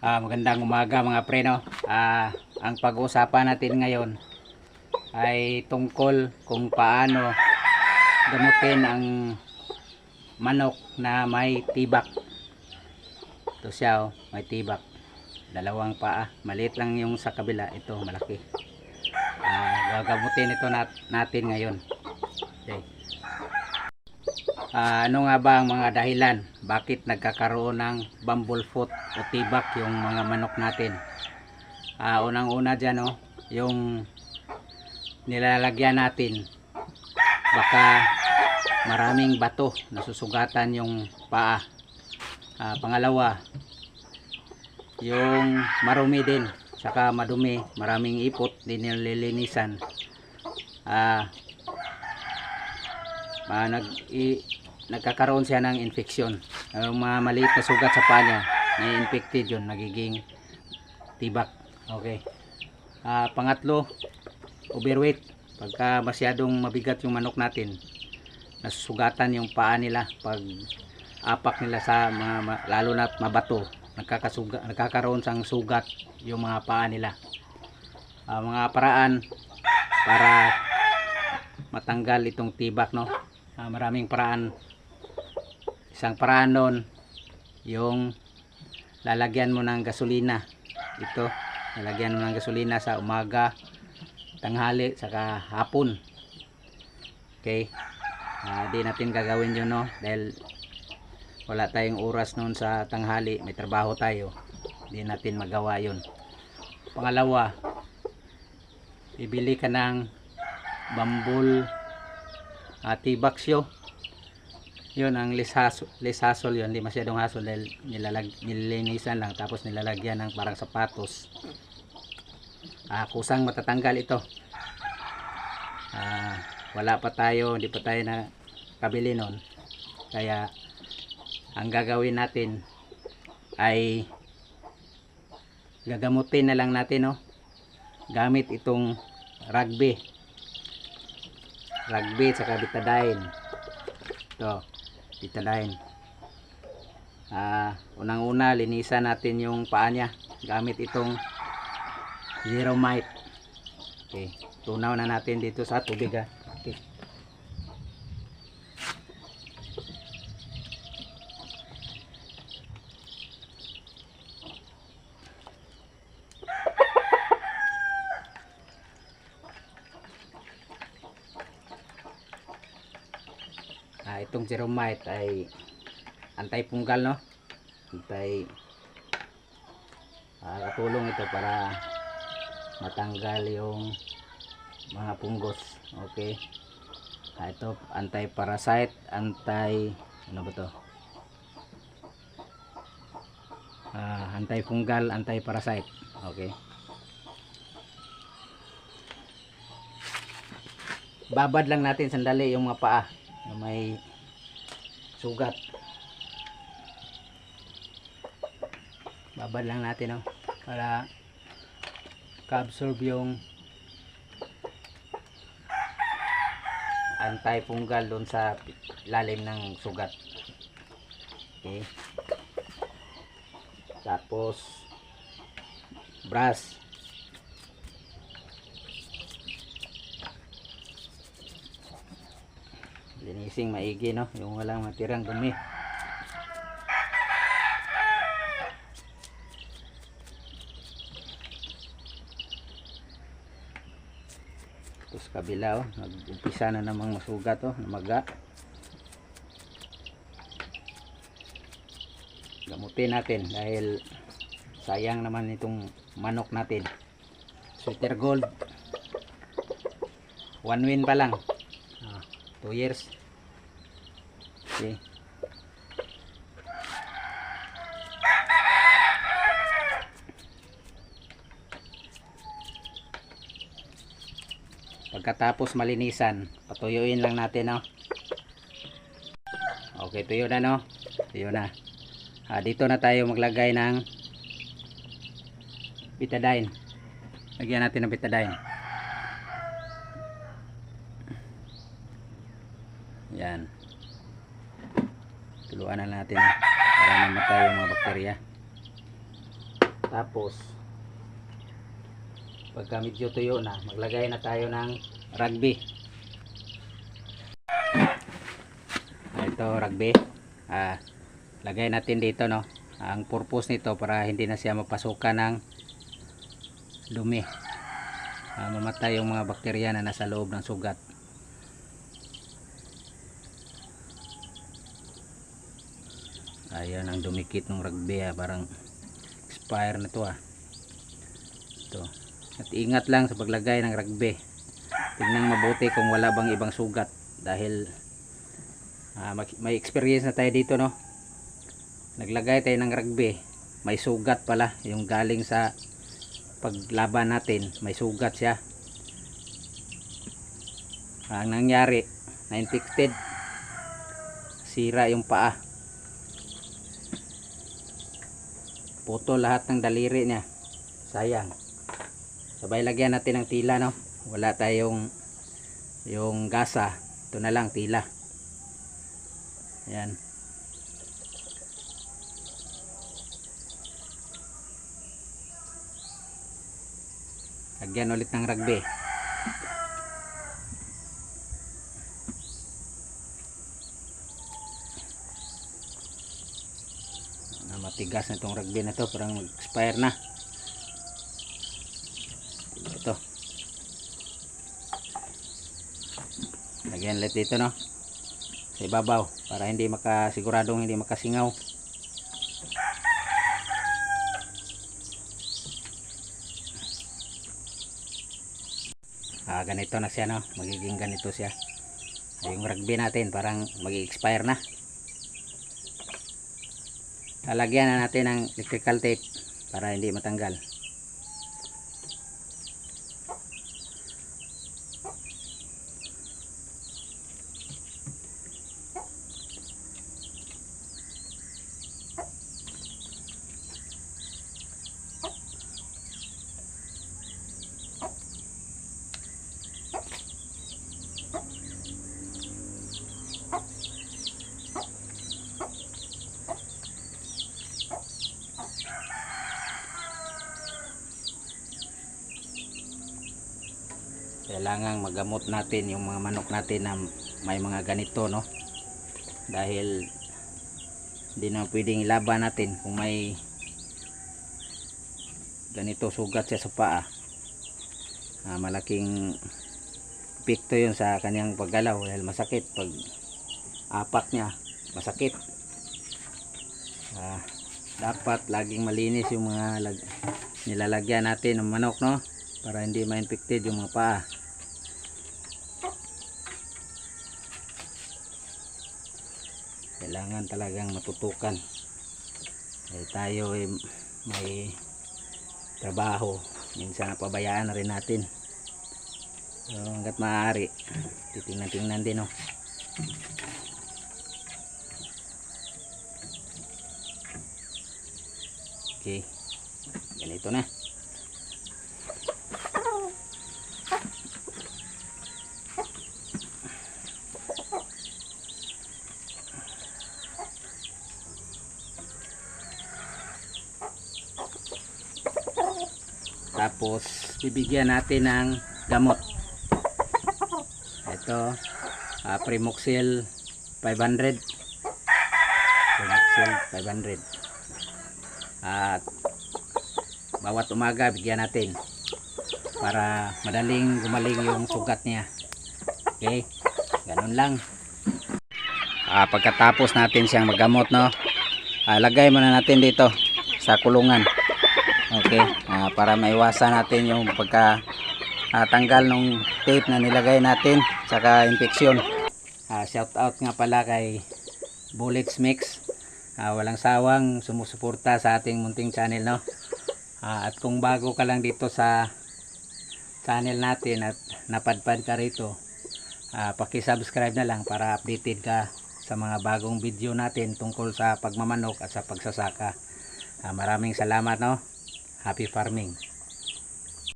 Magandang umaga mga pre, no? Ang pag-uusapan natin ngayon ay tungkol kung paano gamutin ang manok na may tibak. Ito siya, oh, may tibak. Dalawang paa. Maliit lang yung sa kabila. Ito, malaki. Gagamutin ito natin ngayon. Okay. Ano nga ba ang mga dahilan bakit nagkakaroon ng bumblefoot o tibak yung mga manok natin? Unang-una dyan, oh, yung nilalagyan natin, baka maraming bato nasusugatan yung paa. Pangalawa, yung marumi din, saka madumi, maraming ipot, di nililinisan. Nagkakaroon siya ng infeksyon. Yung mga maliit na sugat sa paa niya, na-infected yun, nagiging tibak. Okay. Pangatlo, overweight. Pagka masyadong mabigat yung manok natin, nasusugatan yung paa nila. Pag apak nila sa mga, lalo na mabato, nagkakaroon sang sugat yung mga paa nila. Mga paraan para matanggal itong tibak, no? Maraming paraan. Isang paraan nun, yung lalagyan mo ng gasolina. Ito, lalagyan mo ng gasolina sa umaga, tanghali, saka hapon. Okay. Di natin gagawin yun, no? Dahil wala tayong oras nun sa tanghali, may trabaho tayo. Di natin magawa yun. Pangalawa, bibili ka ng bambol tibaksyo. Yun ang lishasol yun, hindi masyadong hasol dahil nililinisan lang, tapos nilalagyan ng parang sapatos. Kusang matatanggal ito. Wala pa tayo, hindi pa tayo nakabili nun, kaya ang gagawin natin ay gagamutin na lang natin, no? Gamit itong rugby saka betadine. Ito, betadine. Unang-una, linisan natin yung paa niya gamit itong Zeromite. Okay, tunaw na natin dito sa tubig, ha. Okay. Itong Zeromite ay anti-fungal, no? Katulong ito para matanggal yung mga punggos. Okay. Ito anti-parasite, ano ba to? Anti-fungal, anti-parasite. Okay. Babad lang natin sandali yung mga paa na may sugat. Babad lang natin, no? Para ka-absorb yung anti-fungal doon sa lalim ng sugat. Okay. Tapos brush. Linising maigi, no? Yung walang matirang dumi. Tapos kabila, oh, nag-umpisa na namang masugat, oh, namaga. Gamutin natin dahil sayang naman itong manok natin. Sweeter Gold, 1 win pa lang, 2 years. Okay. Pagkatapos malinisan, patuyuin lang natin, no? Okay, tuyo na, no? Tuyo na. Dito na tayo maglagay ng betadine. Lagyan natin ng betadine. Yan. Tuluan na natin para mamatay yung mga bakterya. Tapos pagka medyo tuyo na, maglagay na tayo ng rugby. Ito rugby. Lagay natin dito, no. Ang purpose nito para hindi na siya mapasukan ng dumi. Mamatay yung mga bakterya na nasa loob ng sugat. Ayan ang dumikit ng rugby, parang expire na to. Ito. At ingat lang sa paglagay ng rugby. Tingnan mabuti kung wala bang ibang sugat, dahil may experience na tayo dito, no. Naglagay tayo ng rugby, may sugat pala yung galing sa paglaban natin, may sugat siya. Ang nangyari, na-infected, sira yung paa, puto lahat ng daliri niya, sayang. Sabay lagyan natin ng tila, no. Wala tayong yung gasa, ito na lang tila. Ayan. Lagyan ulit ng rugby. Matigas na itong rugby na to, parang mag-expire na. Ito. Lagyan ulit dito, no, sa ibabaw para hindi makasiguradong hindi makasingaw. Ganito na siya, no, magiging ganito siya. Yung rugby natin parang mag-expire na. Lalagyan na natin ng electrical tape para hindi matanggal. Kailangang magamot natin yung mga manok natin na may mga ganito, no, dahil hindi na pwedeng ilaban natin kung may ganito sugat siya sa paa. Malaking epekto yun sa kanyang paggalaw, dahil masakit pag apak niya, masakit. Dapat laging malinis yung mga nilalagyan natin ng manok, no, para hindi ma-infected yung mga paa. Kailangan talagang matutukan. Tayo may trabaho, minsan napabayaan na rin natin. So, hanggat maaari, titingnan din, no. Okay, ganito na. Tapos bibigyan natin ng gamot. Ito, Primoxil 500. Primoxil 500. At bawat umaga bigyan natin para madaling gumaling yung sugat niya. Okay, ganun lang. Pagkatapos natin siyang magamot, no, lagay muna natin dito sa kulungan. Okay, para maiwasan natin yung tanggal ng tape na nilagay natin saka infeksyon. Shout out nga pala kay Bullets Mix, walang sawang sumusuporta sa ating munting channel, no. At kung bago ka lang dito sa channel natin at napadpad ka rito, paki-subscribe na lang para updated ka sa mga bagong video natin tungkol sa pagmamanok at sa pagsasaka. Maraming salamat, no. Happy farming.